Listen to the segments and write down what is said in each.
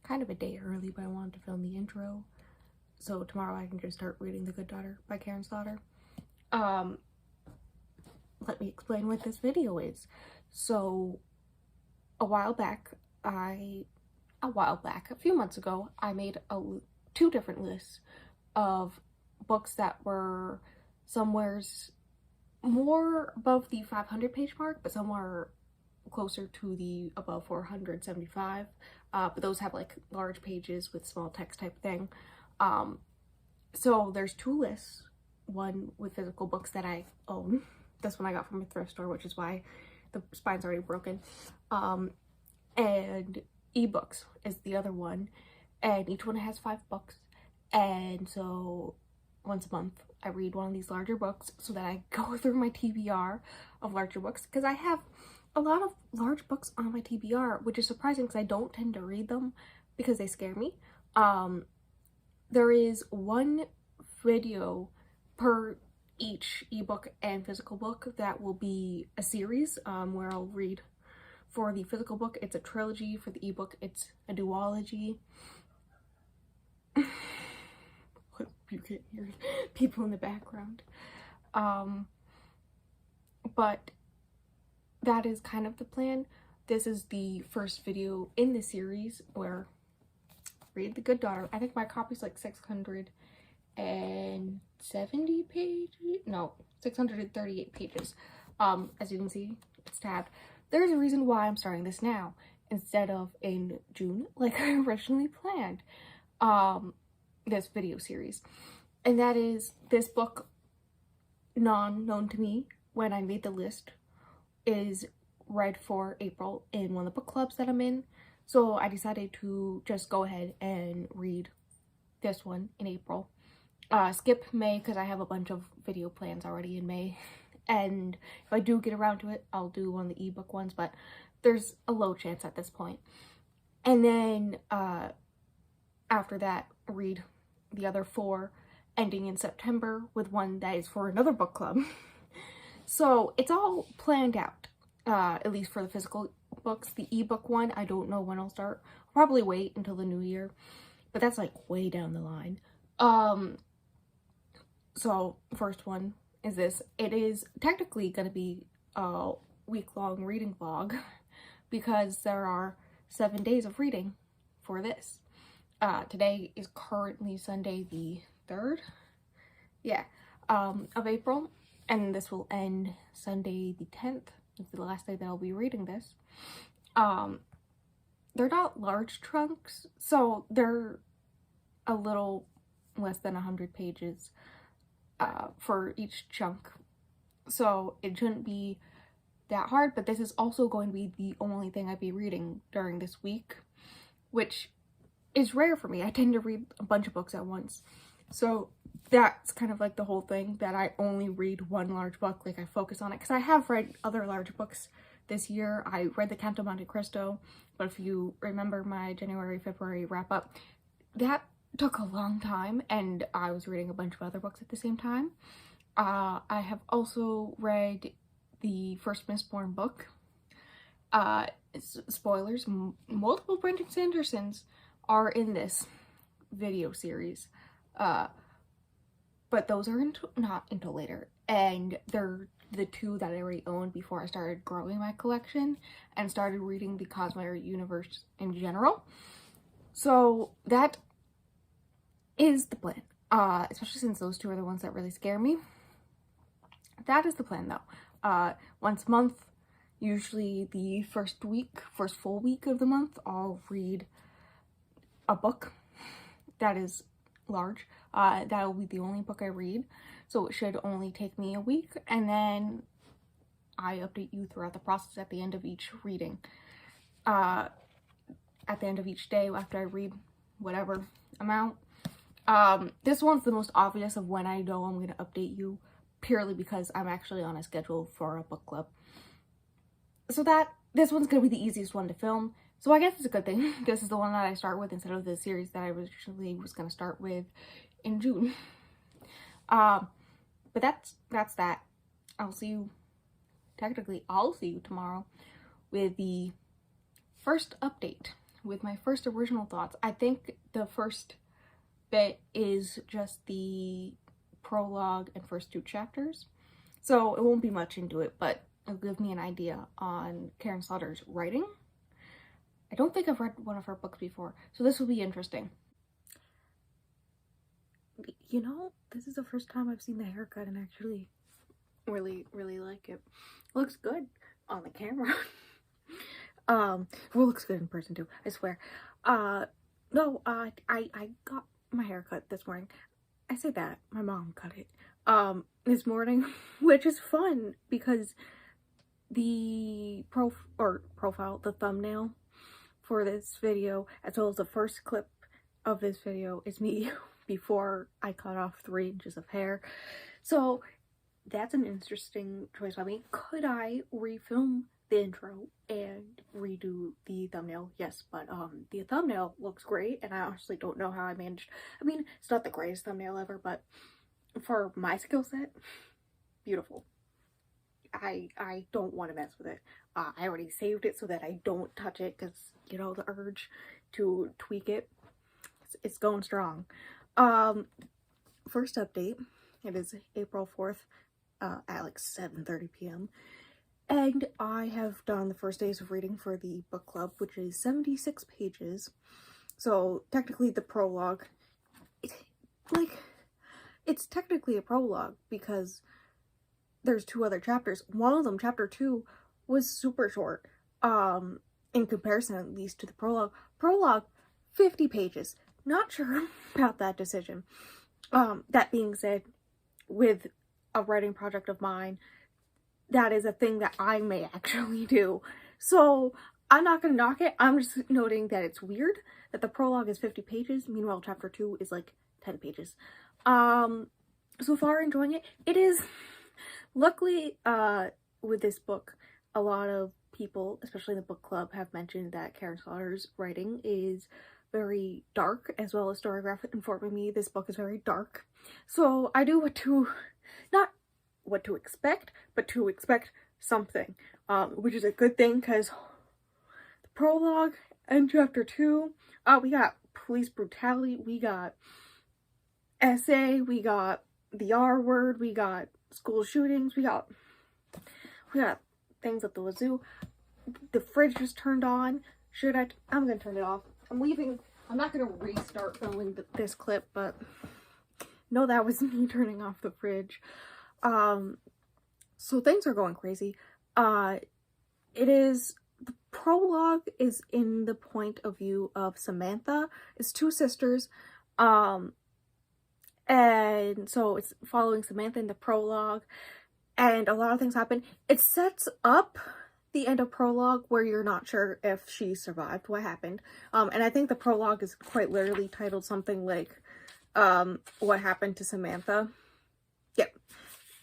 kind of a day early, but I wanted to film the intro. So tomorrow I can just start reading The Good Daughter by Karen's daughter. Let me explain what this video is. So a few months ago, I made two different lists of books that were somewheres more above the 500 page mark, but somewhere closer to the above 475. But those have like large pages with small text type thing. So there's two lists, one with physical books that I own. This one I got from a thrift store, which is why the spine's already broken. And ebooks is the other one, and each one has 5 books. And so once a month I read one of these larger books so that I go through my TBR of larger books, because I have a lot of large books on my TBR, which is surprising because I don't tend to read them because they scare me. There is one video per each ebook and physical book that will be a series where I'll read. For the physical book, it's a trilogy. For the ebook, it's a duology. You can hear people in the background. But that is kind of the plan. This is the first video in the series where read The Good Daughter. I think my copy's like 670 pages. No, 638 pages. As you can see, it's tabbed. There's a reason why I'm starting this now instead of in June, like I originally planned. This video series, and that is this book, known to me when I made the list, is read for April in one of the book clubs that I'm in. So I decided to just go ahead and read this one in April. Skip May because I have a bunch of video plans already in May. And if I do get around to it, I'll do one of the ebook ones, but there's a low chance at this point. And then after that, read the other 4, ending in September with one that is for another book club. So it's all planned out, at least for the physical books. The ebook one, I don't know when I'll start. I'll probably wait until the new year, but that's like way down the line. So first one is this. It is technically going to be a week-long reading vlog because there are 7 days of reading for this. Today is currently Sunday the 3rd, of April, and this will end Sunday the 10th. It's the last day that I'll be reading this. They're not large chunks, so they're a little less than 100 pages for each chunk, so it shouldn't be that hard. But this is also going to be the only thing I'd be reading during this week, which is rare for me. I tend to read a bunch of books at once, so that's kind of like the whole thing, that I only read one large book. Like I focus on it, because I have read other large books this year. I read The Count of Monte Cristo, but if you remember my January-February wrap-up, that took a long time, and I was reading a bunch of other books at the same time. I have also read the first Mistborn book. Spoilers, multiple Brandon Sandersons are in this video series, but those are not until later, and they're the 2 that I already owned before I started growing my collection and started reading the Cosmere universe in general. So that is the plan, especially since those 2 are the ones that really scare me. That is the plan though. Once a month, usually the first full week of the month, I'll read a book that is large. That will be the only book I read, so it should only take me a week, and then I update you throughout the process at the end of each reading. At the end of each day after I read whatever amount. This one's the most obvious of when I know I'm going to update you, purely because I'm actually on a schedule for a book club. So this one's going to be the easiest one to film. So I guess it's a good thing. This is the one that I start with instead of the series that I originally was going to start with in June. But that's that. I'll see you tomorrow with the first update, with my first original thoughts. I think the first bit is just the prologue and first 2 chapters, so it won't be much into it, but it'll give me an idea on Karin Slaughter's writing. I don't think I've read one of her books before, so this will be interesting. You know, this is the first time I've seen the haircut and actually really like it. Looks good on the camera. Well, looks good in person too, I swear. No, I got my hair cut this morning. I say that, my mom cut it, this morning, which is fun because the profile, the thumbnail for this video, as well as the first clip of this video, is me before I cut off 3 inches of hair. So that's an interesting choice by me. Could I refilm the intro and redo the thumbnail? Yes, but the thumbnail looks great, and I honestly don't know how I managed. I mean, it's not the greatest thumbnail ever, but for my skill set, beautiful. I don't want to mess with it. I already saved it so that I don't touch it because, you know, the urge to tweak it, it's going strong. First update, it is April 4th at like 7:30 p.m. and I have done the first days of reading for the book club, which is 76 pages. So technically the prologue, it's technically a prologue because there's 2 other chapters. One of them, chapter 2, was super short, in comparison at least to the prologue. Prologue, 50 pages. Not sure about that decision. That being said, with a writing project of mine, that is a thing that I may actually do. So I'm not gonna knock it. I'm just noting that it's weird that the prologue is 50 pages. Meanwhile, chapter 2 is like 10 pages. So far enjoying it. It is, luckily, with this book, a lot of people, especially in the book club, have mentioned that Karin Slaughter's writing is very dark, as well as Storygraph informing me this book is very dark. So I do not what to expect, but to expect something, which is a good thing, because the prologue and chapter 2, we got police brutality, we got essay, we got the R word, we got school shootings, we got things at the wazoo. The fridge just turned on. I'm gonna turn it off. I'm leaving. I'm not gonna restart filming this clip, but no, that was me turning off the fridge. So things are going crazy. The prologue is in the point of view of Samantha. It's 2 sisters, and so it's following Samantha in the prologue, and a lot of things happen. It sets up the end of prologue where you're not sure if she survived what happened, and I think the prologue is quite literally titled something like what happened to Samantha. Yep.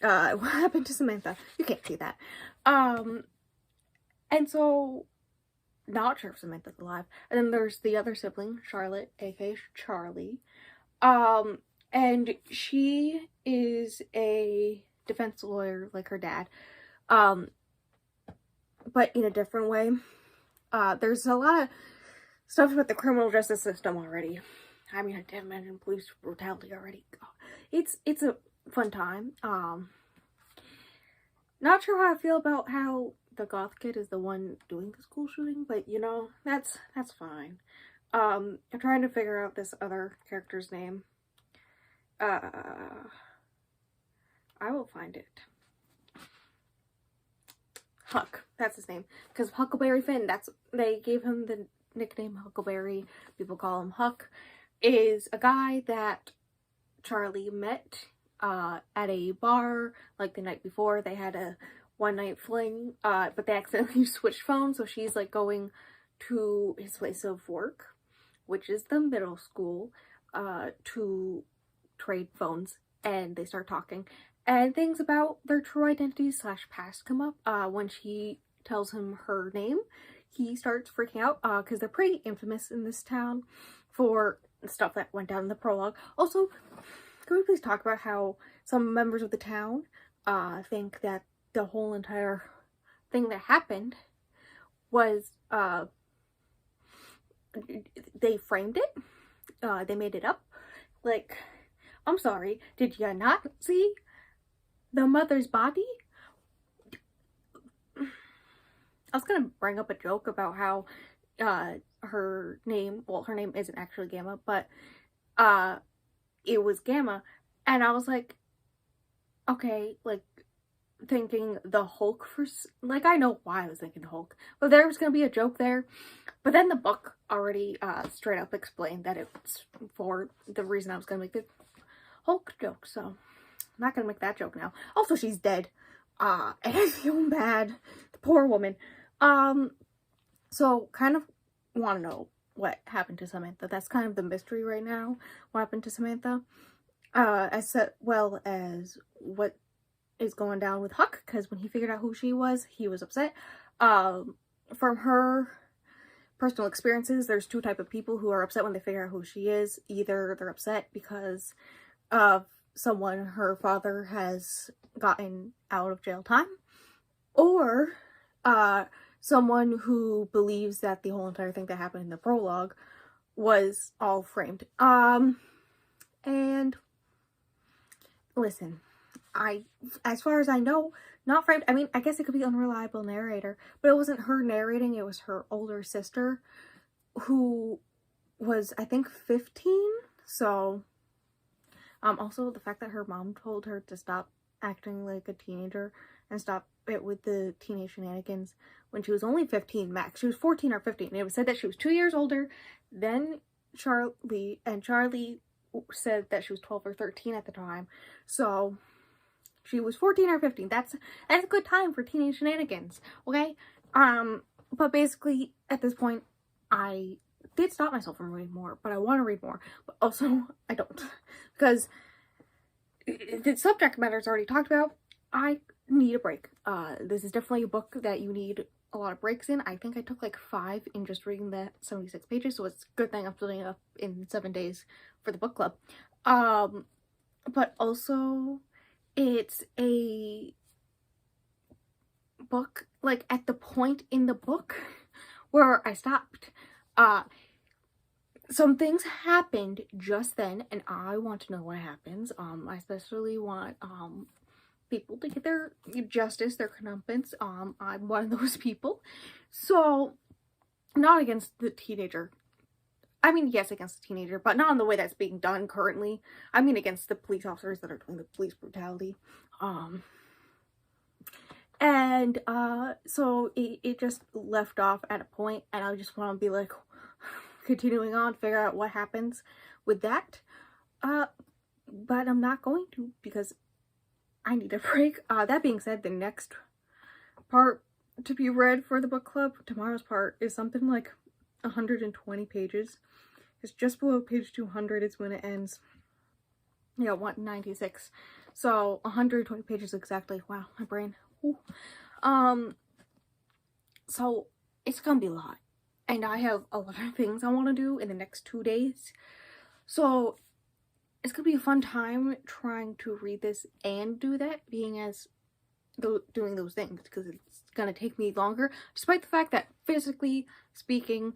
What happened to Samantha? You can't see that. And so not sure if Samantha's alive. And then there's the other sibling, Charlotte, aka Charlie, and she is a defense lawyer like her dad, but in a different way. There's a lot of stuff about the criminal justice system already. I mean, I didn't mention police brutality already. It's a fun time. Not sure how I feel about how the goth kid is the one doing the school shooting, but you know, that's fine. I'm trying to figure out this other character's name. I will find it. Huck, that's his name. Because Huckleberry Finn, they gave him the nickname Huckleberry. People call him Huck. Is a guy that Charlie met at a bar like the night before. They had a one-night fling, but they accidentally switched phones, so she's like going to his place of work, which is the middle school, to trade phones, and they start talking, and things about their true identities / past come up. When she tells him her name, he starts freaking out, because they're pretty infamous in this town for the stuff that went down in the prologue. Also, can we please talk about how some members of the town think that the whole entire thing that happened was they framed it. They made it up. Like, I'm sorry, did you not see the mother's body? I was gonna bring up a joke about how her name isn't actually Gamma, but it was Gamma, and I was like, okay, like, thinking the Hulk for, like, I know why I was thinking Hulk, but there was gonna be a joke there. But then the book already straight up explained that it's for the reason I was gonna make the Hulk joke, so I'm not gonna make that joke now. Also, she's dead, and I feel bad. The poor woman. So kind of want to know what happened to Samantha. That's kind of the mystery right now. What happened to Samantha? As well as what is going down with Huck, because when he figured out who she was, he was upset. From her personal experiences, there's two types of people who are upset when they figure out who she is. Either they're upset because of someone her father has gotten out of jail time, or someone who believes that the whole entire thing that happened in the prologue was all framed. And listen, as far as I know, not framed. I mean, I guess it could be unreliable narrator, but it wasn't her narrating, it was her older sister, who was, I think, 15, so, also the fact that her mom told her to stop acting like a teenager and stop it with the teenage shenanigans when she was only 15 max. She was 14 or 15. It was said that she was 2 years older than Charlie, and Charlie said that she was 12 or 13 at the time. So she was 14 or 15. That's a good time for teenage shenanigans, okay? But basically at this point I did stop myself from reading more, but I want to read more, but also I don't, because the subject matter is already talked about. I need a break. This is definitely a book that you need a lot of breaks in. I think I took like 5 in just reading the 76 pages, so it's a good thing I'm splitting it up in 7 days for the book club. But also it's a book, like, at the point in the book where I stopped. Some things happened just then, and I want to know what happens. I especially want, people to get their justice, their comeuppance. I'm one of those people. So, not against the teenager. I mean, yes, against the teenager, but not in the way that's being done currently. I mean, against the police officers that are doing the police brutality. So it just left off at a point, and I just want to be like, continuing on, figure out what happens with that. But I'm not going to, because I need a break. That being said, the next part to be read for the book club, tomorrow's part, is something like 120 pages. It's just below page 200 is when it ends. Yeah, 196. So 120 pages exactly. Wow, my brain. Ooh. So it's gonna be a lot, and I have a lot of things I want to do in the next 2 days. So it's gonna be a fun time trying to read this and do that, being as doing those things, because it's gonna take me longer, despite the fact that physically speaking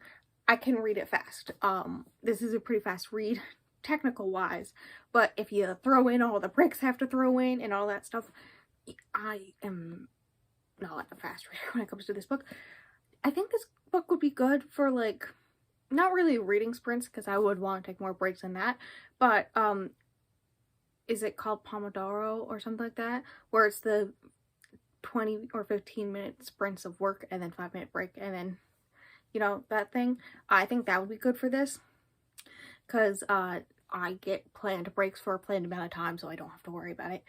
I can read it fast. This is a pretty fast read technical wise, but if you throw in all the breaks I have to throw in and all that stuff, I am not a fast reader when it comes to this book. I think this book would be good for, like, not really reading sprints, because I would want to take more breaks than that, but is it called Pomodoro or something like that, where it's the 20 or 15 minute sprints of work and then 5-minute break, and then, you know, that thing. I think that would be good for this, because I get planned breaks for a planned amount of time, so I don't have to worry about it.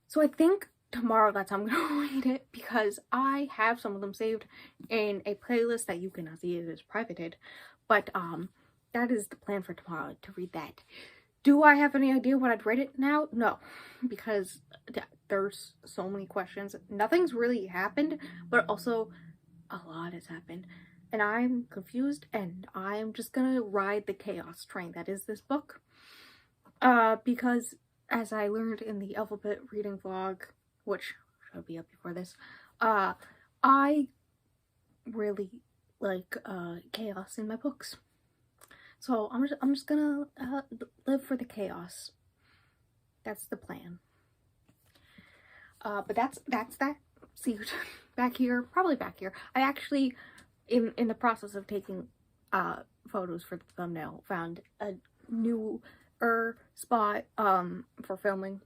So I think tomorrow that's how I'm gonna read it, because I have some of them saved in a playlist that you cannot see, it is privated, but that is the plan for tomorrow, to read that. Do I have any idea what I'd rate it now? No, because there's so many questions. Nothing's really happened, but also a lot has happened, and I'm confused, and I'm just gonna ride the chaos train that is this book, because as I learned in the alphabet reading vlog, which should be up before this, I really like chaos in my books. So I'm just gonna live for the chaos. That's the plan. But that's that. See you back here, probably back here. I actually, in the process of taking photos for the thumbnail, found a newer spot for filming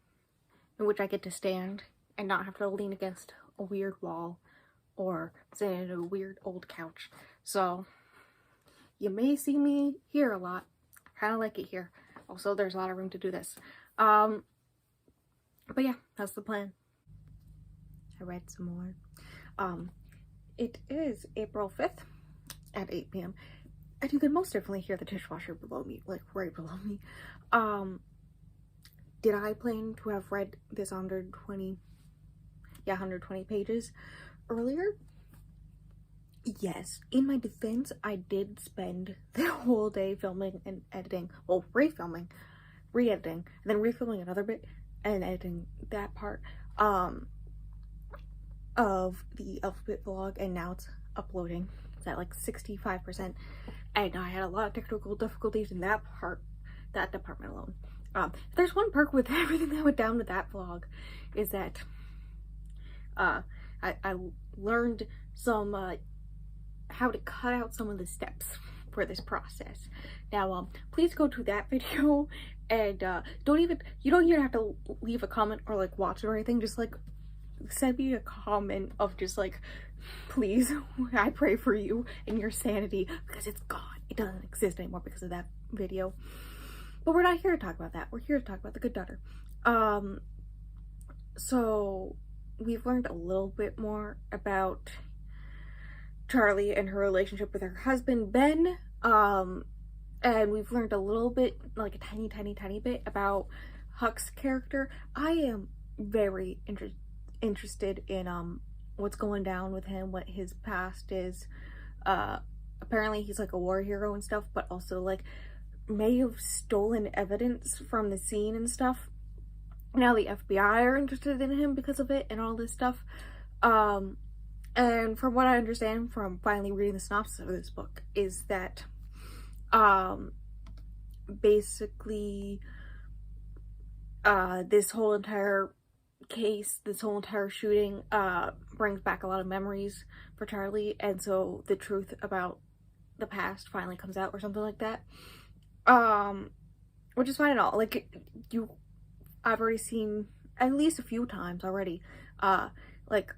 in which I get to stand and not have to lean against a weird wall or sit in a weird old couch. So you may see me here a lot. I kind of like it here. Also, there's a lot of room to do this. But yeah, that's the plan. I read some more. It is April 5th at 8 p.m. and you can most definitely hear the dishwasher below me, like right below me. Did I plan to have read this 120 pages earlier? Yes. In my defense, I did spend the whole day filming and editing, well, re-editing, and then refilming another bit and editing that part of the alphabet vlog, and now it's uploading. It's at like 65%, and I had a lot of technical difficulties in that department alone. If there's one perk with everything that went down with that vlog, is that I learned some how to cut out some of the steps for this process. Now please go to that video, and you don't even have to leave a comment or like watch it or anything. Just like send me a comment of just like, please, I pray for you and your sanity, because it's gone. It doesn't exist anymore because of that video. But we're not here to talk about that. We're here to talk about the good daughter. So we've learned a little bit more about Charlie and her relationship with her husband, Ben. And we've learned a little bit, like a tiny bit about Huck's character. I am very interested in what's going down with him, what his past is. Apparently he's like a war hero and stuff, but also like may have stolen evidence from the scene and stuff. Now the FBI are interested in him because of it and all this stuff. And from what I understand from finally reading the synopsis of this book, is that basically this whole entire case, this whole entire shooting brings back a lot of memories for Charlie, and so the truth about the past finally comes out or something like that. Which is fine and all. Like, I've already seen at least a few times already, like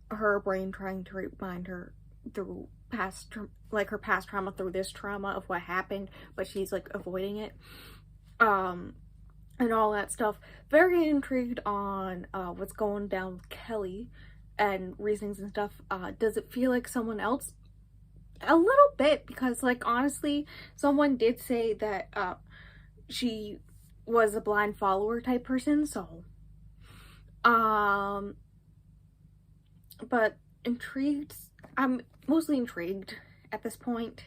her brain trying to remind her through her past trauma through this trauma of what happened, but she's like avoiding it, and all that stuff. Very intrigued on what's going down with Kelly and reasonings and stuff. Does it feel like someone else? A little bit, because like honestly, someone did say that she was a blind follower type person, so but intrigued. I'm mostly intrigued at this point,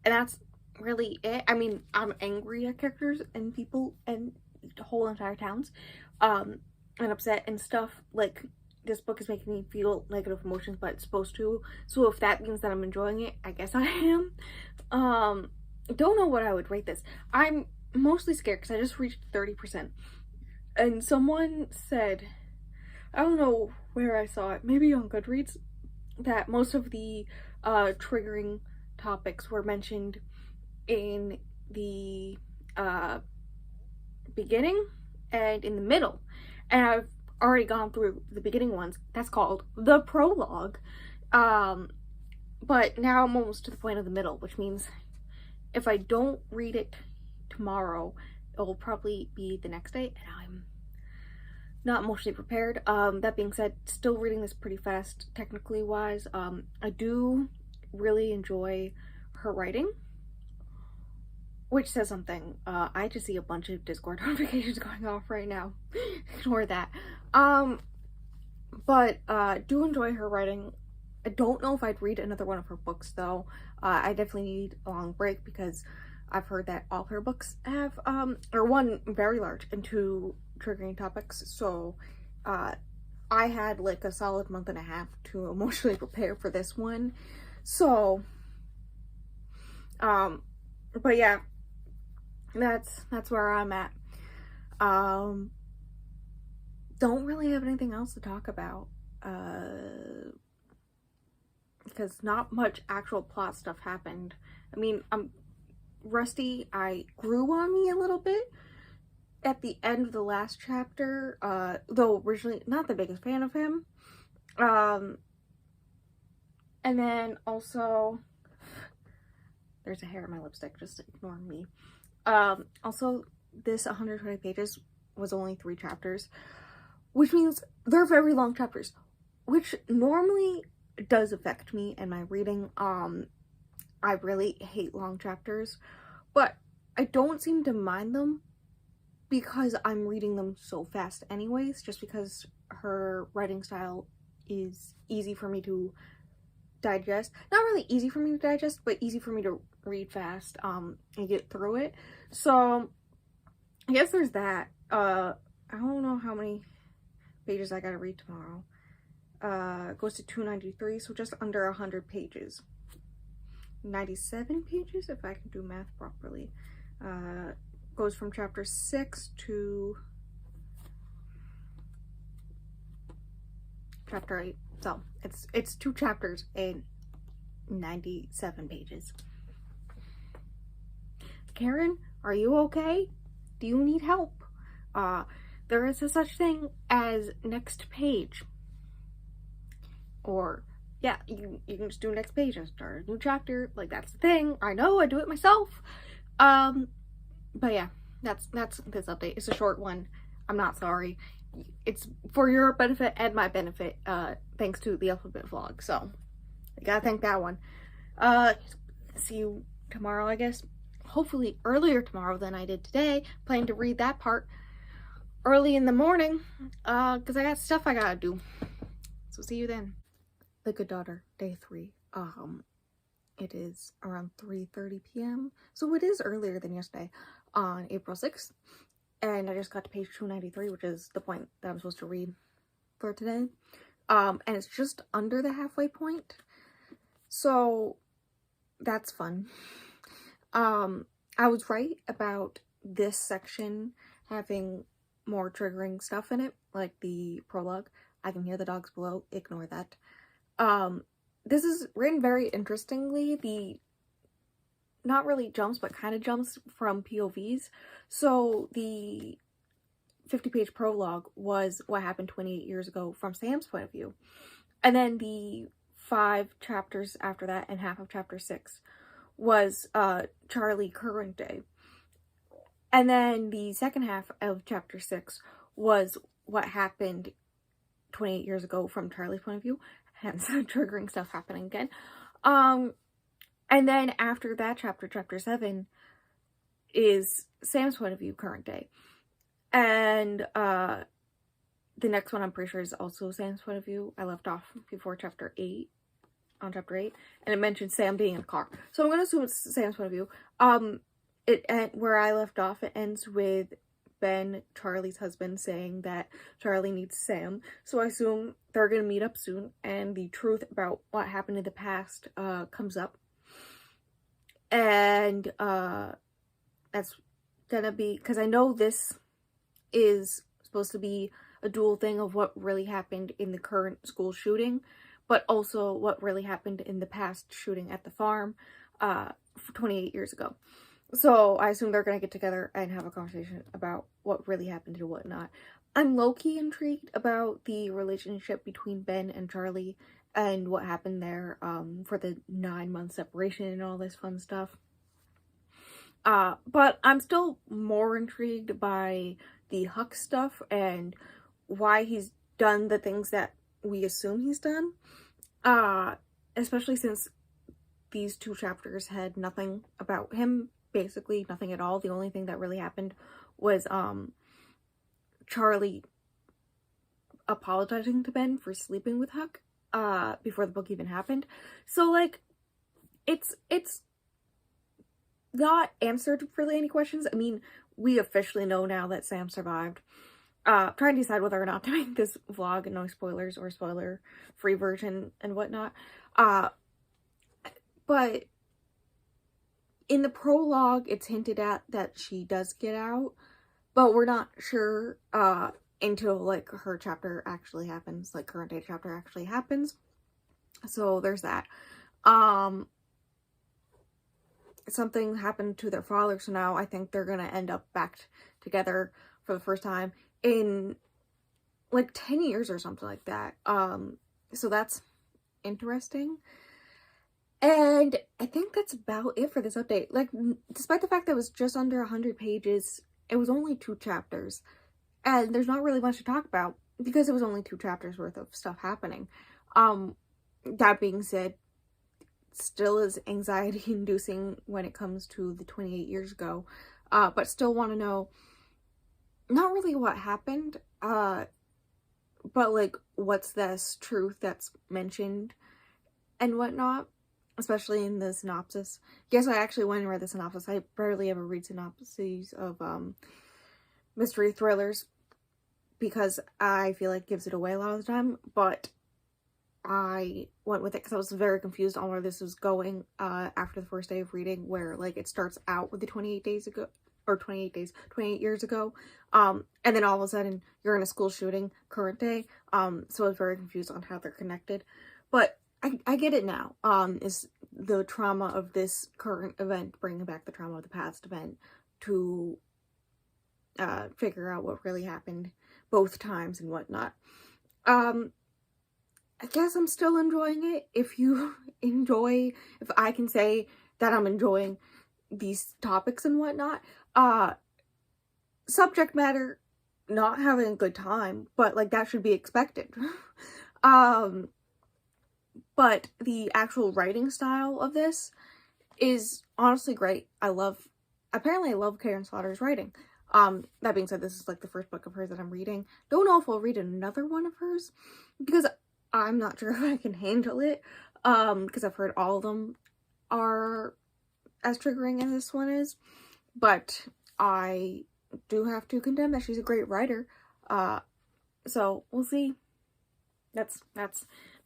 and that's really it. I mean, I'm angry at characters and people and whole entire towns, and upset and stuff. Like, this book is making me feel negative emotions, but it's supposed to. So if that means that I'm enjoying it, I guess I am. Don't know what I would rate this. I'm mostly scared because I just reached 30%. And someone said, I don't know where I saw it, maybe on Goodreads, that most of the triggering topics were mentioned in the beginning and in the middle. And I've already gone through the beginning ones. That's called the prologue. But now I'm almost to the point of the middle, which means if I don't read it tomorrow, it will probably be the next day, and I'm not emotionally prepared. That being said, still reading this pretty fast, technically wise. I do really enjoy her writing, which says something. I just see a bunch of Discord notifications going off right now. Ignore that. But do enjoy her writing. I don't know if I'd read another one of her books though. I definitely need a long break because I've heard that all her books have or one very large and two triggering topics. So I had like a solid month and a half to emotionally prepare for this one. So But yeah, that's where I'm at. Don't really have anything else to talk about. Because not much actual plot stuff happened. I mean, Rusty, I grew on me a little bit at the end of the last chapter, though originally not the biggest fan of him. And then also, there's a hair in my lipstick, just ignore me. Also, this 120 pages was only 3 chapters, which means they're very long chapters, which normally does affect me and my reading. I really hate long chapters, but I don't seem to mind them because I'm reading them so fast anyways, just because her writing style is easy for me to digest. Not really easy for me to digest, but easy for me to read fast and get through it. So I guess there's that. I don't know how many pages I gotta read tomorrow. It goes to 293, so just under 100 pages. 97 pages, if I can do math properly. Goes from chapter 6 to chapter 8. So it's 2 chapters and 97 pages. Karin, are you okay? Do you need help? There is a such thing as next page. Or, yeah, you can just do next page and start a new chapter. Like, that's the thing. I know, I do it myself. But yeah, that's this update. It's a short one. I'm not sorry. It's for your benefit and my benefit, thanks to the alphabet vlog. So, I gotta thank that one. See you tomorrow, I guess. Hopefully earlier tomorrow than I did today. Plan to read that part early in the morning, because I got stuff I gotta do. So see you then. The Good Daughter, day 3. It is around 3:30 p.m. So it is earlier than yesterday on April 6th. And I just got to page 293, which is the point that I'm supposed to read for today. And it's just under the halfway point. So that's fun. I was right about this section having more triggering stuff in it, like the prologue. I can hear the dogs below. Ignore that. This is written very interestingly. The not really jumps, but kind of jumps from POVs. So the 50-page prologue was what happened 28 years ago from Sam's point of view. And then the 5 chapters after that and half of chapter 6 was Charlie current day. And then the second half of chapter 6 was what happened 28 years ago from Charlie's point of view. Hence triggering stuff happening again. And then after that chapter 7, is Sam's point of view, current day. And the next one I'm pretty sure is also Sam's point of view. I left off before chapter 8, on chapter 8, and it mentioned Sam being in a car. So I'm going to assume it's Sam's point of view. Where I left off, it ends with Ben, Charlie's husband, saying that Charlie needs Sam. So I assume they're going to meet up soon, and the truth about what happened in the past comes up. And that's gonna be, because I know this is supposed to be a dual thing of what really happened in the current school shooting, but also what really happened in the past shooting at the farm 28 years ago. So I assume they're gonna get together and have a conversation about what really happened and whatnot. I'm low-key intrigued about the relationship between Ben and Charlie and what happened there for the 9-month separation and all this fun stuff. But I'm still more intrigued by the Huck stuff and why he's done the things that we assume he's done. Especially since these 2 chapters had nothing about him, basically nothing at all. The only thing that really happened was Charlie apologizing to Ben for sleeping with Huck before the book even happened. So like it's not answered really any questions. I mean, we officially know now that Sam survived. Trying to decide whether or not to make this vlog no spoilers or spoiler free version and whatnot. But in the prologue, it's hinted at that she does get out, but we're not sure until like her chapter actually happens, like current day chapter actually happens. So there's that. Something happened to their father, so now I think they're gonna end up back together for the first time in like 10 years or something like that. So that's interesting. And I think that's about it for this update. Like, despite the fact that it was just under 100 pages, it was only 2 chapters. And there's not really much to talk about because it was only 2 chapters worth of stuff happening. That being said, still is anxiety inducing when it comes to the 28 years ago. But still want to know not really what happened, but like what's this truth that's mentioned and whatnot, especially in the synopsis. Yes, I actually went and read the synopsis. I rarely ever read synopses of mystery thrillers because I feel like it gives it away a lot of the time, but I went with it because I was very confused on where this was going after the first day of reading, where like it starts out with the 28 years ago, and then all of a sudden you're in a school shooting current day, so I was very confused on how they're connected, but I get it now. Is the trauma of this current event bringing back the trauma of the past event to figure out what really happened both times and whatnot. I guess I'm still enjoying it. If I can say that I'm enjoying these topics and whatnot. Subject matter, not having a good time, but like that should be expected. But the actual writing style of this is honestly great. Apparently I love Karin Slaughter's writing. That being said, this is like the first book of hers that I'm reading. Don't know if I'll read another one of hers because I'm not sure if I can handle it. Because I've heard all of them are as triggering as this one is. But I do have to condemn that she's a great writer. So we'll see. That's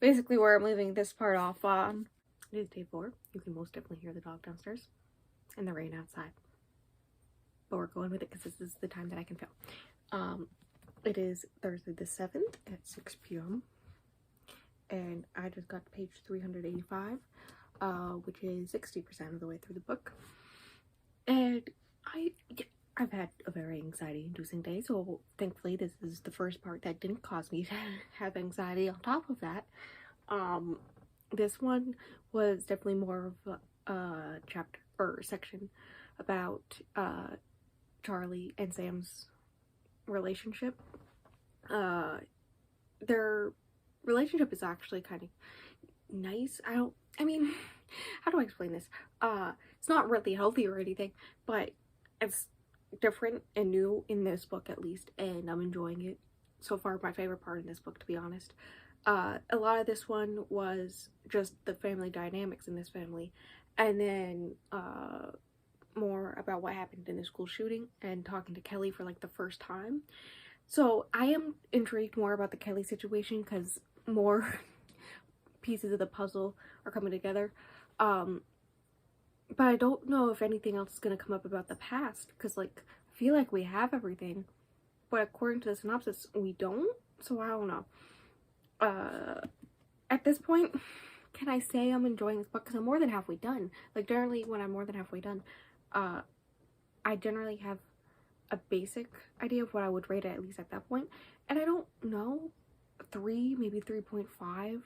basically where I'm leaving this part off on. It is day 4. You can most definitely hear the dog downstairs and the rain outside. But we're going with it because this is the time that I can film. It is Thursday the 7th at 6 p.m. And I just got to page 385, which is 60% of the way through the book. And I've had a very anxiety-inducing day, so thankfully this is the first part that didn't cause me to have anxiety on top of that. This one was definitely more of a chapter or section about Charlie and Sam's relationship. Their relationship is actually kind of nice. How do I explain this? It's not really healthy or anything, but it's different and new in this book at least, and I'm enjoying it. So far, my favorite part in this book, to be honest. A lot of this one was just the family dynamics in this family, and then more about what happened in the school shooting and talking to Kelly for like the first time. So I am intrigued more about the Kelly situation because more pieces of the puzzle are coming together. But I don't know if anything else is going to come up about the past because like I feel like we have everything, but according to the synopsis we don't, so I don't know. At this point, can I say I'm enjoying this book because I'm more than halfway done? Like generally when I'm more than halfway done, I generally have a basic idea of what I would rate it at least at that point, and I don't know, 3, maybe 3.5.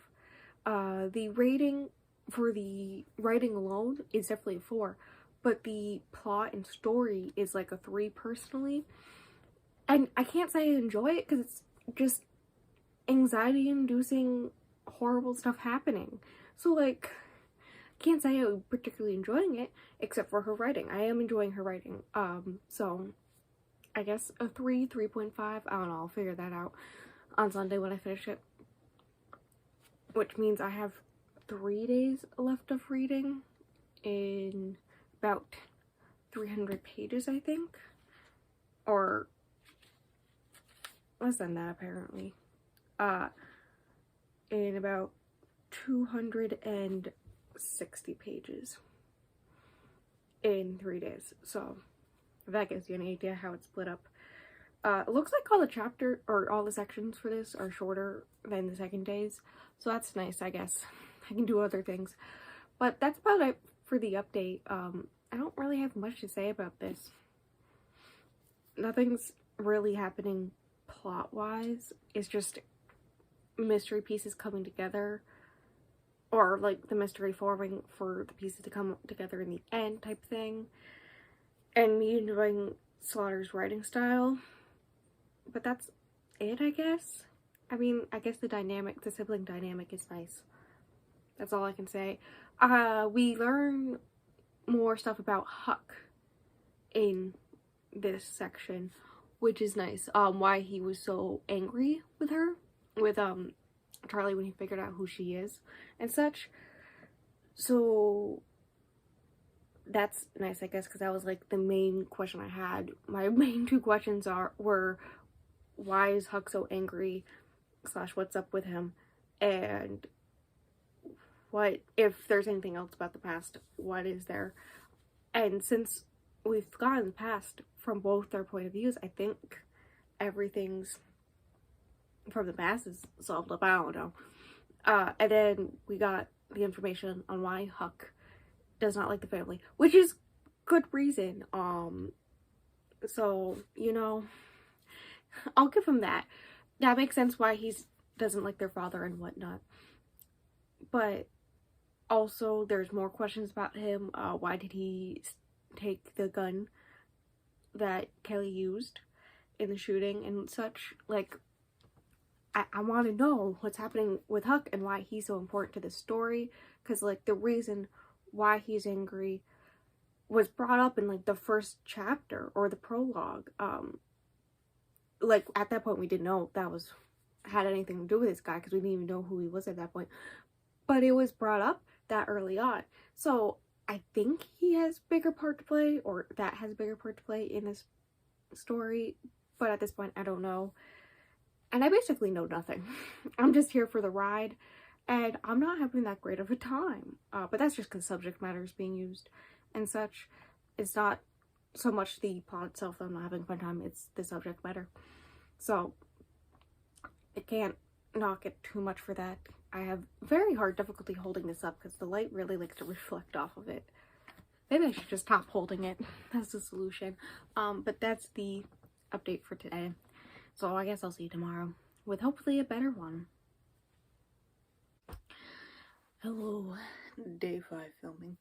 The rating for the writing alone is definitely a 4, but the plot and story is like a 3 personally, and I can't say I enjoy it because it's just anxiety inducing horrible stuff happening. So like I can't say I'm particularly enjoying it except for her writing. I am enjoying her writing. So I guess a 3.5. I don't know, I'll figure that out on Sunday when I finish it, which means I have 3 days left of reading in about 300 pages, I think, or less than that apparently, in about 260 pages. in 3 days. So if that gives you an idea how it's split up. It looks like all the chapter or all the sections for this are shorter than the second days, so that's nice. I guess I can do other things, but that's about it for the update. I don't really have much to say about this. Nothing's really happening plot wise. It's just mystery pieces coming together, or like the mystery forming for the pieces to come together in the end type thing, and me enjoying Slaughter's writing style. But that's it, I guess. I mean, I guess the sibling dynamic is nice. That's all I can say. We learn more stuff about Huck in this section, which is nice. Why he was so angry with her, with Charlie, when he figured out who she is and such. So that's nice, I guess, because that was like the main question I had. My main two questions were why is Huck so angry / what's up with him, and what if there's anything else about the past, what is there? And since we've gotten the past from both their point of views, I think everything's from the past is solved up. I don't know. And then we got the information on why Huck does not like the family, which is good reason. So, you know, I'll give him that. That makes sense why he doesn't like their father and whatnot. But also, there's more questions about him. Why did he take the gun that Kelly used in the shooting and such? Like, I want to know what's happening with Huck and why he's so important to this story. Because, like, the reason why he's angry was brought up in, like, the first chapter or the prologue. Like, at that point, we didn't know that had anything to do with this guy because we didn't even know who he was at that point. But it was brought up that early on. So, I think he has a bigger part to play, or that has a bigger part to play in this story. But at this point, I don't know. And I basically know nothing. I'm just here for the ride, and I'm not having that great of a time. But that's just because subject matter is being used and such. It's not so much the plot itself that I'm not having a fun time, it's the subject matter. So, I can't knock it too much for that. I have very hard difficulty holding this up because the light really likes to reflect off of it. Maybe I should just stop holding it. That's the solution. But that's the update for today. So I guess I'll see you tomorrow with hopefully a better one. Hello, day 5 filming.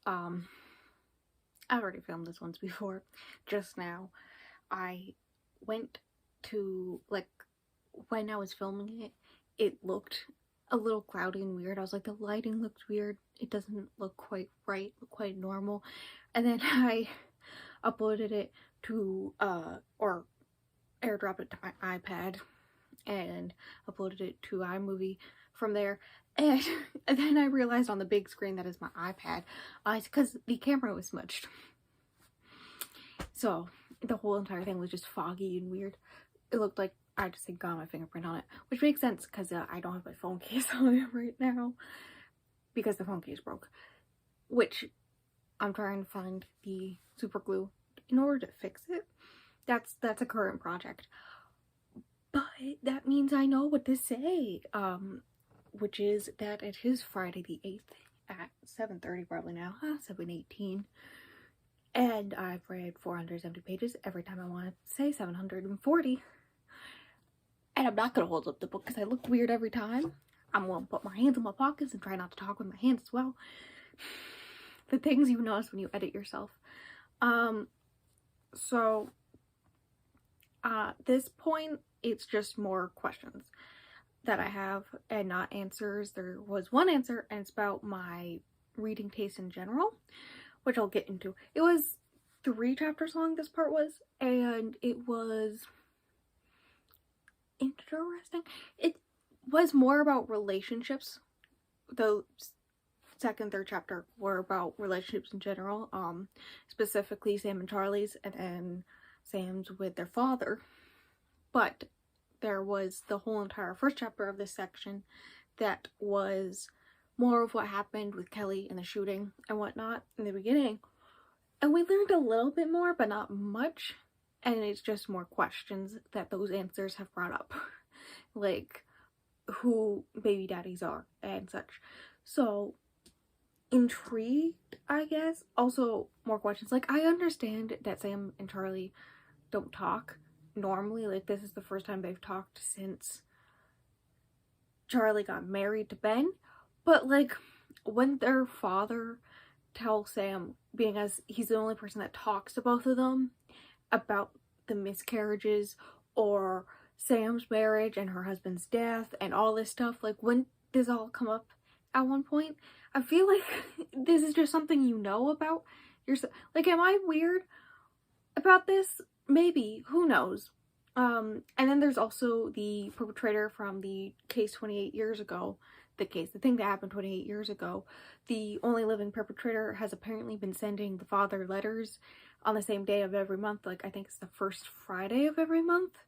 I already filmed this once before. Just now, I went to, like, when I was filming it, it looked a little cloudy and weird. I was like, the lighting looks weird. It doesn't look quite right, quite normal. And then I uploaded it to, or airdropped it to my iPad and uploaded it to iMovie from there. And then I realized on the big screen that is my iPad, it's because the camera was smudged. So the whole entire thing was just foggy and weird. It looked like I just had got my fingerprint on it, which makes sense because I don't have my phone case on it right now because the phone case broke, which I'm trying to find the super glue in order to fix it. That's a current project, but that means I know what to say, which is that it is Friday the 8th at 7:30 probably now, 7:18, and I've read 470 pages. Every time I want to say 740, and I'm not going to hold up the book because I look weird every time. I'm going to put my hands in my pockets and try not to talk with my hands as well. The things you notice when you edit yourself. So this point, it's just more questions that I have and not answers. There was one answer, and it's about my reading taste in general, which I'll get into. It was 3 chapters long, this part was, and it was interesting. It was more about relationships. The second, third chapter were about relationships in general, specifically Sam and Charlie's, and then Sam's with their father. But there was the whole entire first chapter of this section that was more of what happened with Kelly and the shooting and whatnot in the beginning. And we learned a little bit more, but not much. And it's just more questions that those answers have brought up. Like, who baby daddies are and such. So, intrigued, I guess. Also, more questions. Like, I understand that Sam and Charlie don't talk normally. Like, this is the first time they've talked since Charlie got married to Ben. But, like, when their father tells Sam, being as he's the only person that talks to both of them about the miscarriages or Sam's marriage and her husband's death and all this stuff, like, when does all come up at one point? I feel like this is just something you know about yourself. Like, am I weird about this? Maybe. Who knows? And then there's also the perpetrator from the case 28 years ago. The thing that happened 28 years ago. The only living perpetrator has apparently been sending the father letters on the same day of every month. Like, I think it's the first Friday of every month,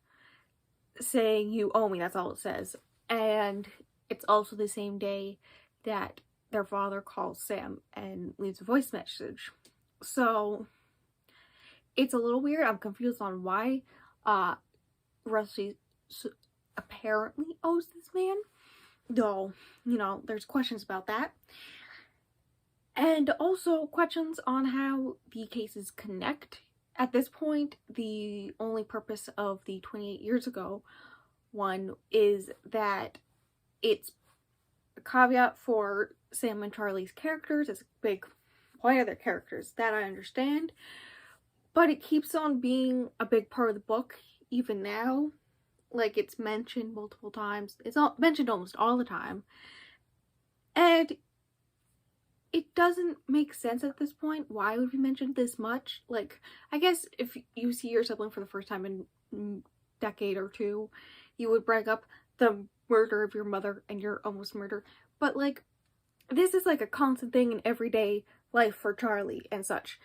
saying, "You owe me." That's all it says. And it's also the same day that their father calls Sam and leaves a voice message. So it's a little weird. I'm confused on why Rusty apparently owes this man, though, you know, there's questions about that. And also questions on how the cases connect. At this point, the only purpose of the 28 years ago one is that it's a caveat for Sam and Charlie's characters. It's a big point of their characters, that I understand. But it keeps on being a big part of the book, even now. Like, it's mentioned multiple times. It's not mentioned almost all the time. And it doesn't make sense at this point. Why would we mention this much? Like, I guess if you see your sibling for the first time in a decade or two, you would bring up the murder of your mother and your almost murder. But, like, this is like a constant thing in everyday life for Charlie and such.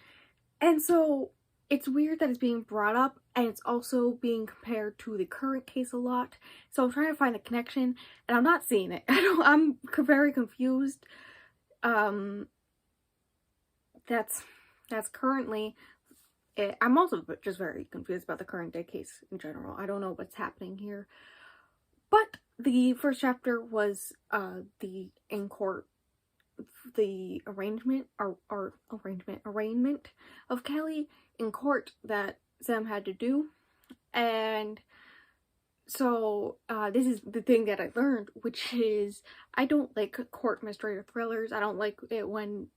And so it's weird that it's being brought up, and it's also being compared to the current case a lot. So I'm trying to find the connection, and I'm not seeing it. I'm very confused. That's currently it. I'm also just very confused about the current day case in general. I don't know what's happening here. But the first chapter was the in court, the arraignment of Kelly in court that Sam had to do. And so this is the thing that I learned, which is I don't like court mystery or thrillers. I don't like it when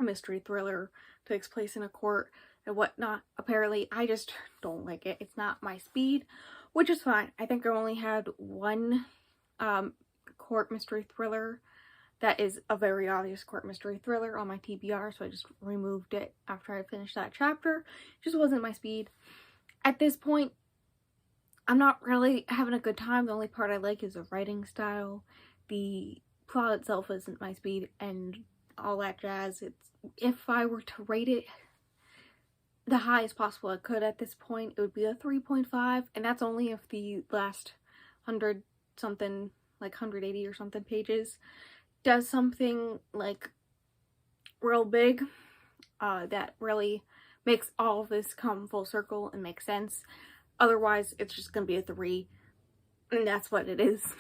a mystery thriller takes place in a court and whatnot. Apparently, I just don't like it. It's not my speed, which is fine. I think I only had one court mystery thriller that is a very obvious court mystery thriller on my TBR, so I just removed it after I finished that chapter. It just wasn't my speed. At this point, I'm not really having a good time. The only part I like is the writing style. The plot itself isn't my speed and all that jazz. If I were to rate it the highest possible I could at this point, it would be a 3.5, and that's only if the last 100 something, like 180 or something pages does something like real big that really makes all of this come full circle and make sense. Otherwise, it's just gonna be a 3, and that's what it is.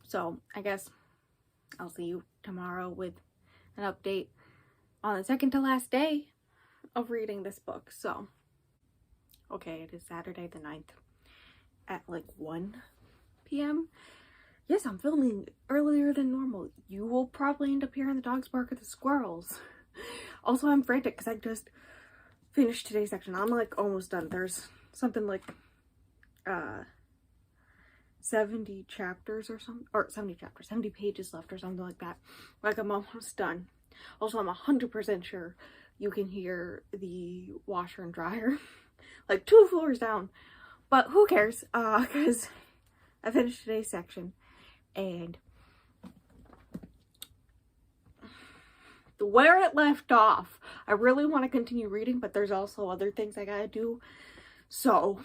So I guess I'll see you tomorrow with an update on the second to last day of reading this book. So, okay, it is Saturday the 9th at like 1 p.m. Yes, I'm filming earlier than normal. You will probably end up hearing the dogs bark at the squirrels. Also, I'm frantic because I just finished today's section. I'm like almost done. There's something like 70 chapters or something, or 70 pages left or something like that. Like, I'm almost done. Also, I'm 100% sure you can hear the washer and dryer like 2 floors down, but who cares, because I finished today's section, and where it left off, I really want to continue reading, but there's also other things I gotta do, so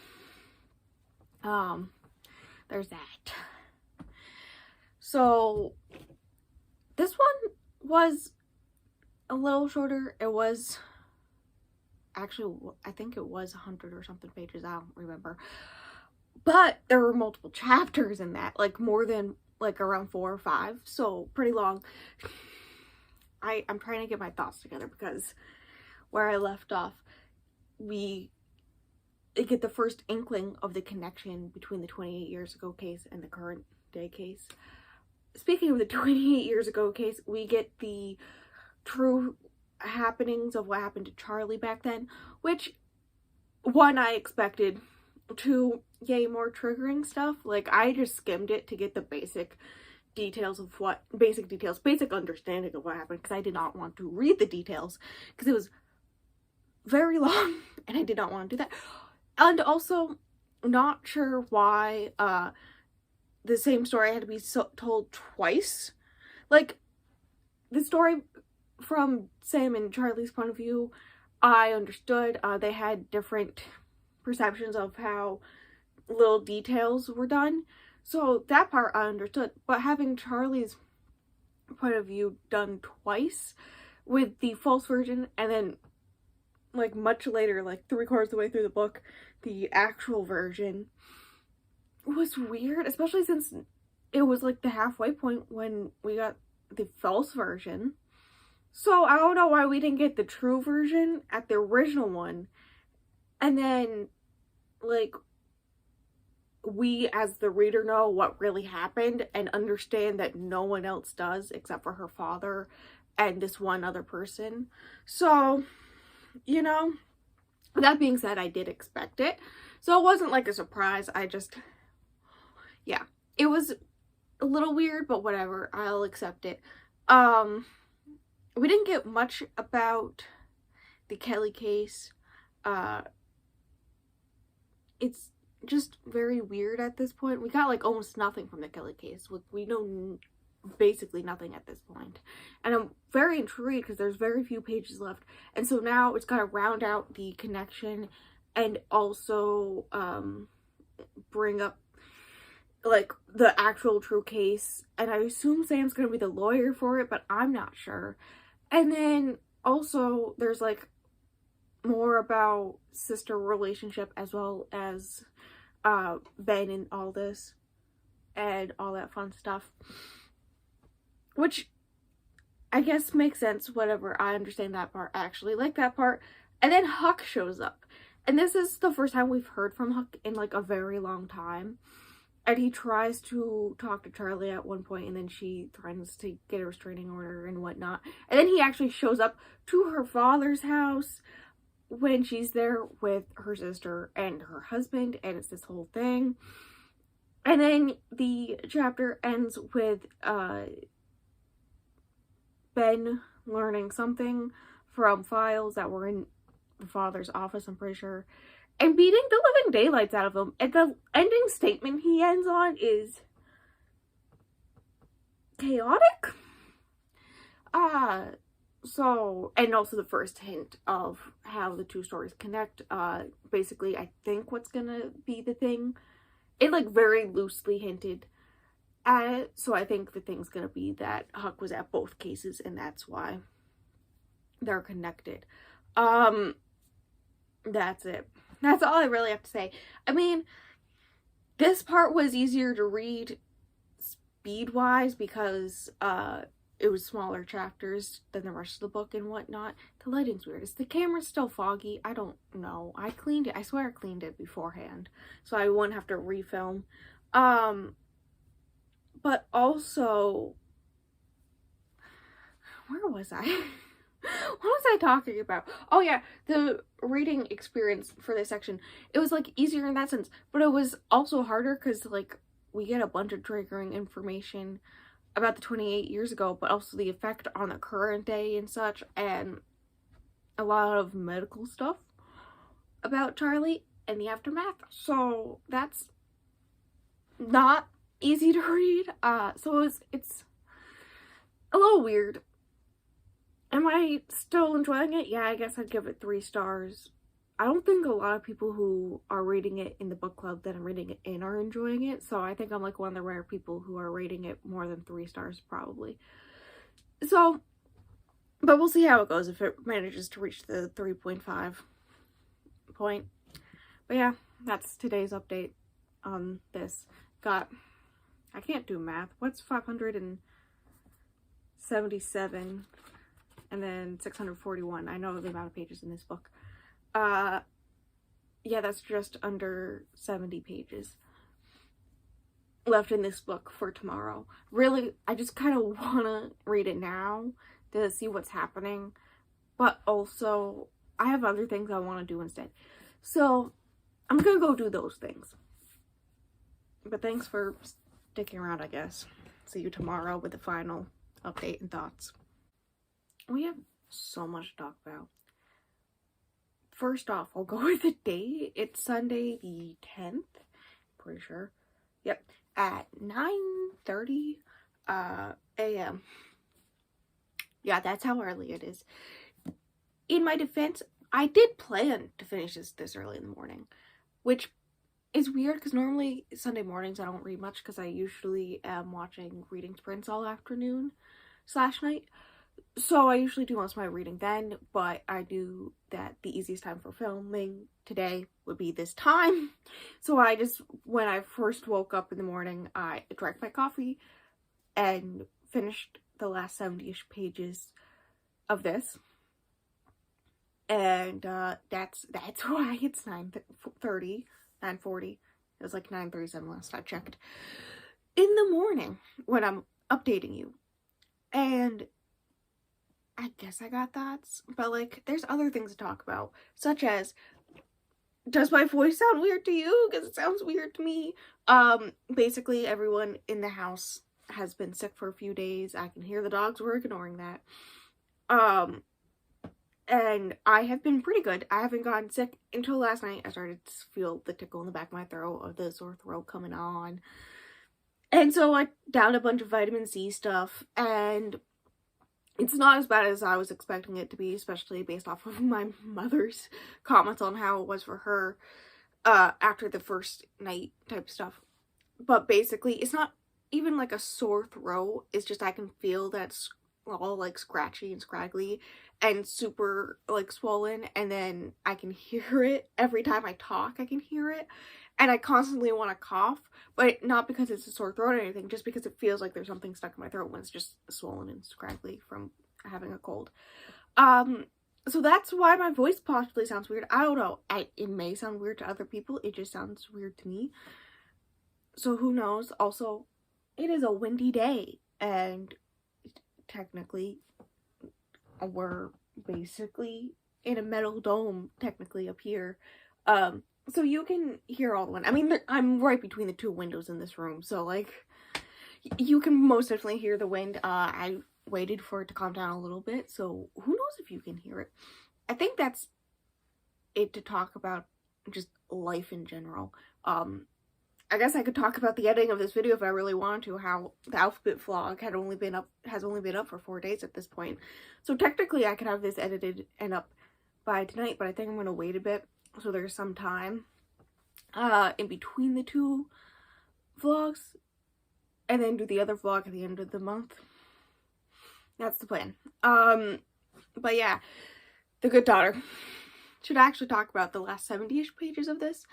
there's that. So this one was a little shorter. It was actually, I think it was 100 or something pages, I don't remember. But there were multiple chapters in that, like more than, like around 4 or 5, so pretty long. I'm trying to get my thoughts together because where I left off, we get the first inkling of the connection between the 28 years ago case and the current day case. Speaking of the 28 years ago case, we get the true happenings of what happened to Charlie back then, which, one, I expected, two, yay, more triggering stuff. Like, I just skimmed it to get the basic details of what, basic understanding of what happened, because I did not want to read the details, because it was very long, and I did not want to do that. And also, not sure why, the same story had to be told twice. Like, the story from Sam and Charlie's point of view, I understood. They had different perceptions of how little details were done. So that part I understood. But having Charlie's point of view done twice with the false version, and then like much later, like 3/4 of the way through the book, the actual version, was weird, especially since it was like the halfway point when we got the false version. So I don't know why we didn't get the true version at the original one, and then like we as the reader know what really happened and understand that no one else does except for her father and this one other person. So, you know, that being said, I did expect it, so it wasn't like a surprise. I just, yeah, it was a little weird, but whatever, I'll accept it. We didn't get much about the Kelly case. It's just very weird at this point. We got like almost nothing from the Kelly case. We know basically nothing at this point. And I'm very intrigued because there's very few pages left. And so now it's got to round out the connection and also bring up like the actual true case. And I assume Sam's going to be the lawyer for it, but I'm not sure. And then also there's like more about sister relationship as well as Ben and all this and all that fun stuff, which I guess makes sense. Whatever, I understand that part. I actually like that part. And then Huck shows up, and this is the first time we've heard from Huck in like a very long time. And he tries to talk to Charlie at one point, and then she threatens to get a restraining order and whatnot. And then he actually shows up to her father's house when she's there with her sister and her husband, and it's this whole thing. And then the chapter ends with Ben learning something from files that were in the father's office, I'm pretty sure, and beating the living daylights out of him. And the ending statement he ends on is chaotic. So, and also the first hint of how the two stories connect. Basically, I think what's gonna be the thing, it like very loosely hinted at it. So I think the thing's gonna be that Huck was at both cases and that's why they're connected. That's it. That's all I really have to say. I mean, this part was easier to read speed-wise because it was smaller chapters than the rest of the book and whatnot. The lighting's weird. Is the camera still foggy? I don't know. I cleaned it. I swear I cleaned it beforehand, so I wouldn't have to refilm. But also, where was I? What was I talking about? Oh yeah, the reading experience for this section. It was like easier in that sense, but it was also harder because like we get a bunch of triggering information about the 28 years ago, but also the effect on the current day and such, and a lot of medical stuff about Charlie and the aftermath. So that's not easy to read. So it's a little weird. Am I still enjoying it? Yeah, I guess I'd give it 3 stars. I don't think a lot of people who are reading it in the book club that I'm reading it in are enjoying it, so I think I'm like one of the rare people who are rating it more than 3 stars, probably. So, But we'll see how it goes if it manages to reach the 3.5 point. But yeah, that's today's update on this. I can't do math. What's 577 and then 641? I know the amount of pages in this book. Yeah, that's just under 70 pages left in this book for tomorrow. Really, I just kind of want to read it now to see what's happening, but also I have other things I want to do instead. So I'm gonna go do those things. But thanks for sticking around, I guess. See you tomorrow with the final update and thoughts. We have so much to talk about. First off, I'll go with the date. It's Sunday the 10th, pretty sure. Yep, at 9:30 a.m. Yeah, that's how early it is. In my defense, I did plan to finish this early in the morning, which is weird because normally Sunday mornings I don't read much because I usually am watching reading sprints all afternoon / night. So I usually do most of my reading then, but I knew that the easiest time for filming today would be this time. So when I first woke up in the morning, I drank my coffee and finished the last 70-ish pages of this. And that's why it's 9:30, 9:40. It was like 9:37 last I checked. In the morning when I'm updating you. And I guess I got thoughts, but like there's other things to talk about, such as, does my voice sound weird to you? Because it sounds weird to me. Basically everyone in the house has been sick for a few days. I can hear the dogs. We're ignoring that. And I have been pretty good. I haven't gotten sick until last night. I started to feel the tickle in the back of my throat or the sore throat coming on. And so I downed a bunch of vitamin C stuff, and it's not as bad as I was expecting it to be, especially based off of my mother's comments on how it was for her after the first night type stuff. But basically, it's not even like a sore throat. It's just I can feel that all like scratchy and scraggly and super like swollen, and then I can hear it every time I talk. I can hear it, and I constantly want to cough, but not because it's a sore throat or anything, just because it feels like there's something stuck in my throat when it's just swollen and scraggly from having a cold. So that's why my voice possibly sounds weird. I don't know. It may sound weird to other people. It just sounds weird to me. So who knows? Also, it is a windy day, and technically we're basically in a metal dome technically up here, so you can hear all the wind. I mean, I'm right between the two windows in this room, so like you can most definitely hear the wind. I waited for it to calm down a little bit, so who knows if you can hear it. I think that's it to talk about just life in general. I guess I could talk about the editing of this video if I really wanted to, how the alphabet vlog has only been up for 4 days at this point. So technically I could have this edited and up by tonight, but I think I'm going to wait a bit so there's some time in between the two vlogs, and then do the other vlog at the end of the month. That's the plan. But yeah, The Good Daughter. Should actually talk about the last 70-ish pages of this.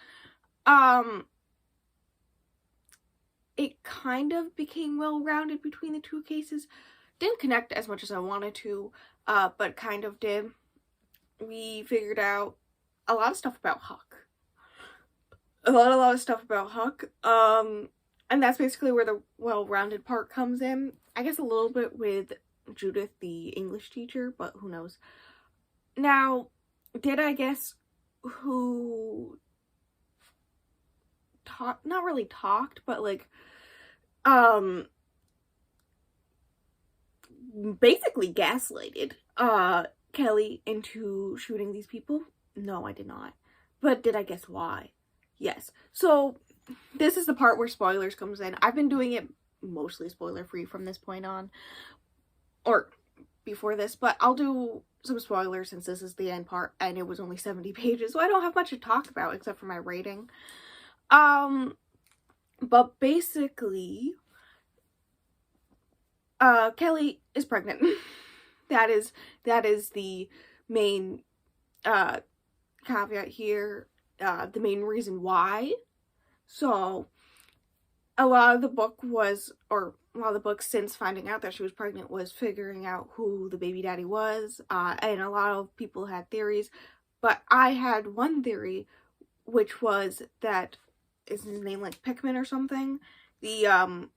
It kind of became well-rounded between the two cases. Didn't connect as much as I wanted to, but kind of did. We figured out a lot of stuff about Huck. A lot of stuff about Huck. And that's basically where the well-rounded part comes in. I guess a little bit with Judith, the English teacher, but who knows. Now, did I guess who not really talked, but like basically gaslighted Kelly into shooting these people? No, I did not. But did I guess why? Yes. So this is the part where spoilers comes in. I've been doing it mostly spoiler free from this point on, or before this, but I'll do some spoilers since this is the end part and it was only 70 pages, so I don't have much to talk about except for my rating. But basically, Kelly is pregnant. That is the main caveat here, the main reason why. So a lot of the book since finding out that she was pregnant was figuring out who the baby daddy was, and a lot of people had theories, but I had one theory, which was that, is his name like Pickman or something? The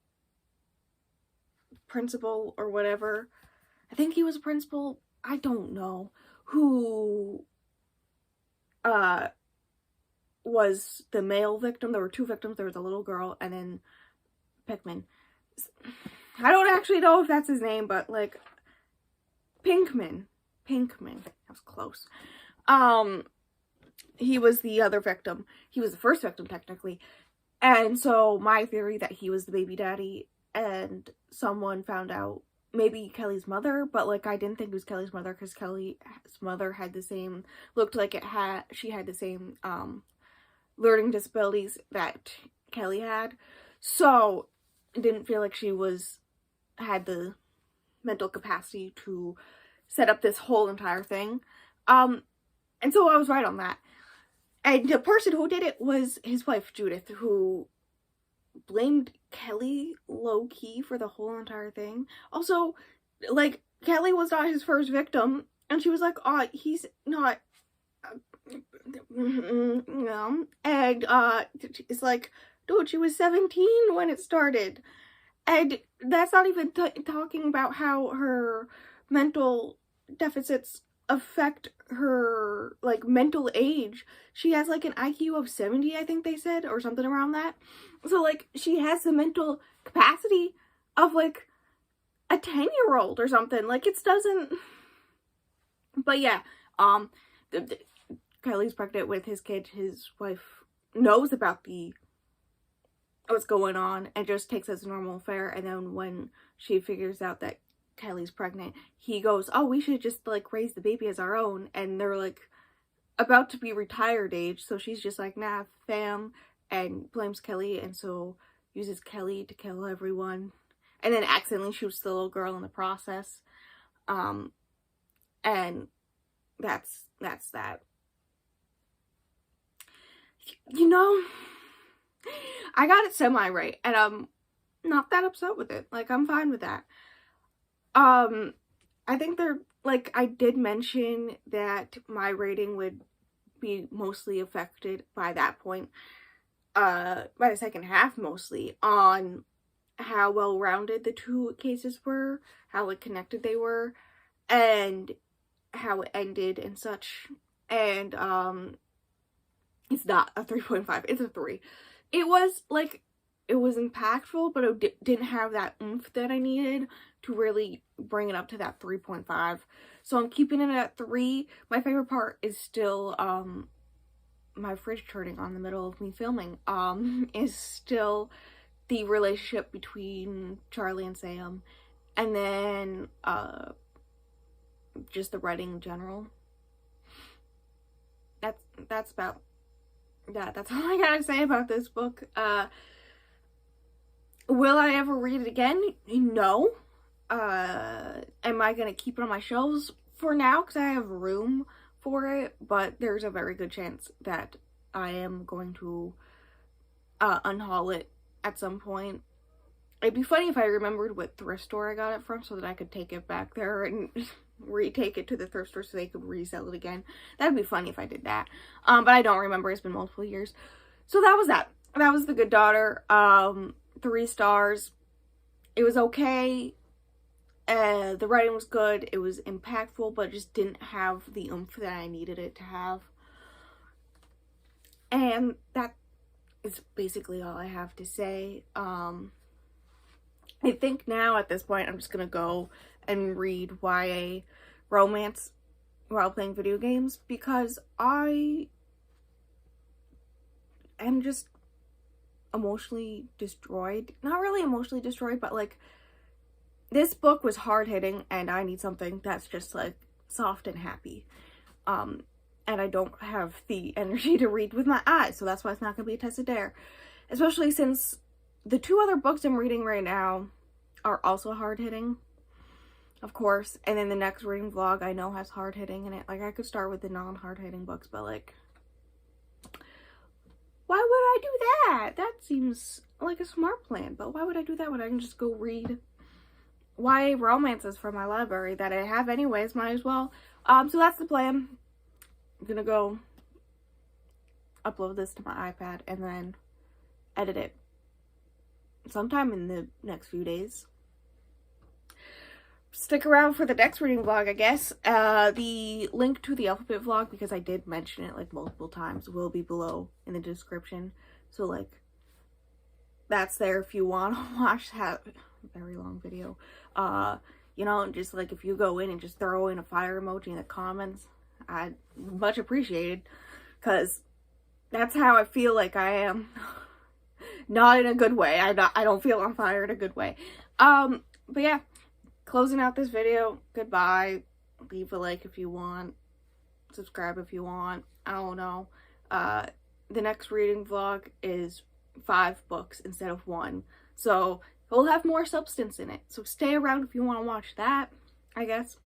principal or whatever. I think he was a principal. I don't know. Who was the male victim. There were two victims. There was a little girl and then Pickman. I don't actually know if that's his name, but like Pinkman. That was close. He was the other victim. He was the first victim technically. And so my theory that he was the baby daddy and someone found out, maybe Kelly's mother, but like I didn't think it was Kelly's mother because Kelly's mother had the same, looked like she had the same learning disabilities that Kelly had. So it didn't feel like she had the mental capacity to set up this whole entire thing. And so I was right on that. And the person who did it was his wife, Judith, who blamed Kelly low-key for the whole entire thing. Also, like, Kelly was not his first victim, and she was like, oh, he's not, and, it's like, dude, she was 17 when it started. And that's not even talking about how her mental deficits affect her, like, mental age. She has, like, an IQ of 70, I think they said, or something around that. So, like, she has the mental capacity of, like, a 10-year-old or something. Like, it doesn't... But, yeah, Kylie's pregnant with his kid. His wife knows about what's going on and just takes it as a normal affair. And then when she figures out that Kylie's pregnant, he goes, oh, we should just, like, raise the baby as our own. And they're, like, about to be retired age. So she's just like, nah, fam, and blames Kelly. And so uses Kelly to kill everyone. And then accidentally shoots the little girl in the process. And that's that. You know, I got it semi-right, and I'm not that upset with it. Like, I'm fine with that. I think I did mention that my rating would be mostly affected by that point, by the second half mostly, on how well-rounded the two cases were, how, like, connected they were, and how it ended and such. And, it's not a 3.5, it's a 3. It was, like, it was impactful, but it didn't have that oomph that I needed to really bring it up to that 3.5. So I'm keeping it at 3. My favorite part is still, my fridge turning on in the middle of me filming, is still the relationship between Charlie and Sam. And then, just the writing in general. That's about that. That's all I gotta say about this book. Will I ever read it again? No. Am I gonna keep it on my shelves for now because I have room for it? But there's a very good chance that I am going to unhaul it at some point. It'd be funny if I remembered what thrift store I got it from so that I could take it back there and retake it to the thrift store so they could resell it again. That'd be funny if I did that. But I don't remember. It's been multiple years. So that was that. That was The Good Daughter. 3 stars. It was okay. The writing was good. It was impactful, but it just didn't have the oomph that I needed it to have. And that is basically all I have to say. I think now at this point I'm just gonna go and read YA romance while playing video games because I am just emotionally destroyed. Not really emotionally destroyed, but like this book was hard-hitting and I need something that's just like soft and happy. And I don't have the energy to read with my eyes, so that's why it's not gonna be a test of dare. Especially since the 2 other books I'm reading right now are also hard-hitting. of course. And then the next reading vlog I know has hard-hitting in it. Like, I could start with the non-hard-hitting books, but like, why would I do that? That seems like a smart plan, but why would I do that when I can just go read YA romances from my library that I have anyways? Might as well. So that's the plan. I'm gonna go upload this to my iPad and then edit it sometime in the next few days. Stick around for the next reading vlog, I guess. The link to the alphabet vlog, because I did mention it like multiple times, will be below in the description. So like, that's there if you want to watch that very long video. You know, just like if you go in and just throw in a fire emoji in the comments, I'd much appreciated, because that's how I feel like I am. Not in a good way. I don't feel on fire in a good way. But yeah, closing out this video. Goodbye. Leave a like if you want. Subscribe if you want. I don't know. The next reading vlog is 5 books instead of 1. So it'll have more substance in it. So stay around if you want to watch that, I guess.